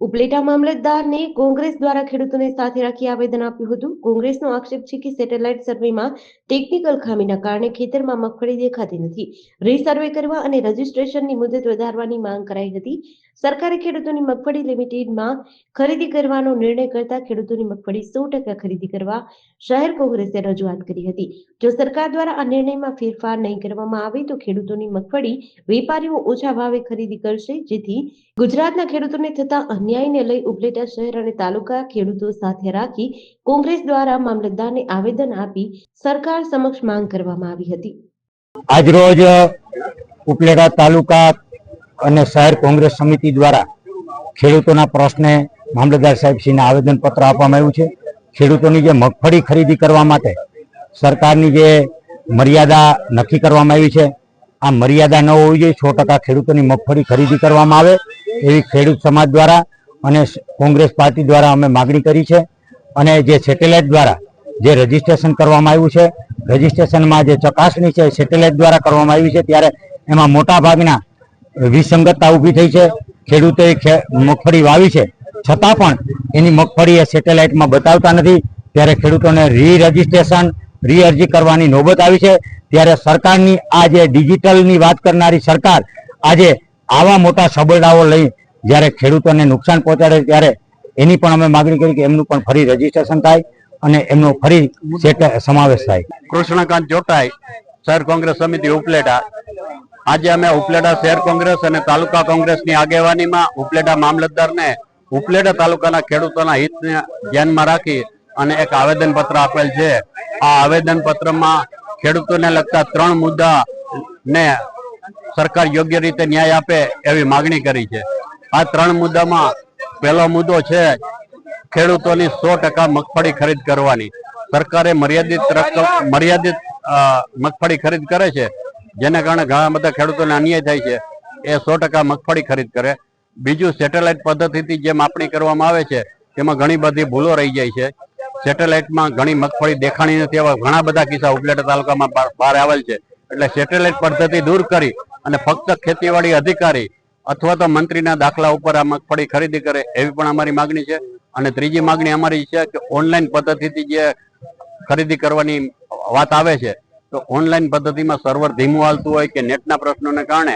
ઉપલેટા મામલતદારને કોંગ્રેસ દ્વારા ખેડૂતોને સાથે રાખી આવેદન આપ્યું હતું. કોંગ્રેસનો આક્ષેપ છે કે સેટેલાઇટ સર્વેમાં ટેકનિકલ ખામીના કારણે ખેતરમાં મગફળી દેખાતી નથી. રીસર્વે કરવા અને રજીસ્ટ્રેશનની મુદત વધારવાની માંગ કરાઈ હતી. સરકારે ખેડૂતોની મગફળી લિમિટેડમાં ખરીદી કરવાનો નિર્ણય કરતા ખેડૂતોની મગફળી 100% ખરીદી કરવા શહેર કોંગ્રેસે રજૂઆત કરી હતી. જો સરકાર દ્વારા આ નિર્ણયમાં ફેરફાર નહીં કરવામાં આવે તો ખેડૂતોની મગફળી વેપારીઓ ઓછા ભાવે ખરીદી કરશે, જેથી ગુજરાતના ખેડૂતોને થતા અન્યાયને લઈ ઉપલેટા શહેર અને તાલુકા ખેડૂતો સાથે રાખી કોંગ્રેસ દ્વારા મામલતદારને આવેદન આપી સરકાર સમક્ષ માંગ કરવામાં આવી હતી. આજરોજ ઉપલેટા તાલુકા અને શહેર કોંગ્રેસ સમિતિ દ્વારા ખેડૂતોના પ્રશ્ને મામલતદાર સાહેબશ્રીને આવેદનપત્ર આપવામાં આવ્યું છે. ખેડૂતોની જે મગફળી ખરીદી કરવા માટે સરકારની જે મર્યાદા નક્કી કરવામાં આવી છે, આ મર્યાદા ન હોવી જોઈએ. 100% ખેડૂતોની મગફળી ખરીદી કરવામાં આવે એવી ખેડૂત સમાજ દ્વારા અને કોંગ્રેસ પાર્ટી દ્વારા અમે માગણી કરી છે. અને જે સેટેલાઇટ દ્વારા જે રજીસ્ટ્રેશન કરવામાં આવ્યું છે, રજીસ્ટ્રેશનમાં જે ચકાસણી છે સેટેલાઇટ દ્વારા કરવામાં આવી છે, ત્યારે એમાં મોટા ભાગના વિસંગતતા ઊભી થઈ છે. ખેડૂતોએ મગફળી વાવી છે છતાં પણ એની મગફળી એ સેટેલાઇટમાં બતાવતા નથી. ત્યારે ખેડૂતોને રજીસ્ટ્રેશન અરજી કરવાની નોબત આવી છે. ત્યારે સરકારની આ જે ડિજિટલની વાત કરનારી સરકાર આજે આવા મોટા સબળાઓ લઈ જ્યારે ખેડૂતોને નુકસાન પહોંચાડે ત્યારે એની પણ અમે માગણી કરી કે એમનું પણ ફરી રજીસ્ટ્રેશન થાય અને એમનો ફરી સમાવેશ થાય. કૃષ્ણકાંત જોટાઈ, શહેર કોંગ્રેસ સમિતિ ઉપલેટા. આજે અમે ઉપલેટા શહેર કોંગ્રેસ અને તાલુકા કોંગ્રેસની આગેવાનીમાં ઉપલેટા મામલતદારને ઉપલેટા તાલુકાના ખેડૂતોના હિતને ધ્યાનમાં રાખી અને એક આવેદન પત્ર આપેલ છે. આ આવેદન પત્રમાં ખેડૂતોને લગતા 3 મુદ્દાને સરકાર યોગ્ય રીતે ન્યાય આપે એવી માગણી કરી છે. આ 3 મુદ્દામાં પહેલો મુદ્દો છે ખેડૂતોની 100% મગફળી ખરીદ કરવાની. સરકારે મર્યાદિત મગફળી ખરીદ કરે છે, જેને કારણે ઘણા બધા ખેડૂતોને અન્યાય થાય છે. એ 100% મગફળી ખરીદ કરે. બીજું, સેટેલાઇટ પદ્ધતિથી જે માપણી કરવામાં આવે છે તેમાં ઘણી બધી ભૂલો રહી જાય છે. સેટેલાઇટમાં ઘણી મગફળી દેખાણી નથી, એવા ઘણા બધા કિસ્સા ઉપલેટા તાલુકામાં બહાર આવેલ છે. એટલે સેટેલાઇટ પદ્ધતિ દૂર કરી અને ફક્ત ખેતીવાડી અધિકારી અથવા તો મંત્રીના દાખલા ઉપર આ મગફળી ખરીદી કરે એવી પણ અમારી માગણી છે. અને ત્રીજી માગણી અમારી છે કે ઓનલાઈન પદ્ધતિથી જે ખરીદી કરવાની વાત આવે છે, તો ઓનલાઈન પદ્ધતિમાં સર્વર ધીમું હાલતું હોય કે નેટના પ્રશ્નોને કારણે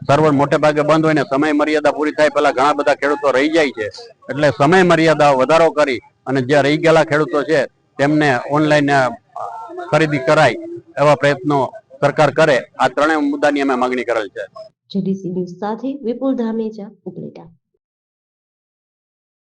સર્વર મોટે ભાગે બંધ હોય ને સમય મર્યાદા પૂરી થાય પહેલા ઘણા બધા ખેડૂતો રહી જાય છે. એટલે સમય મર્યાદા વધારો કરી અને જે રહી ગયેલા ખેડૂતો છે તેમને ઓનલાઈન ખરીદી કરાય એવા પ્રયત્નો સરકાર કરે. આ 3 મુદ્દાની અમે માગણી કરેલ છે. જેડીસી ન્યૂઝ સાથે વિપુલ ધામેજા, ઉપલેટા.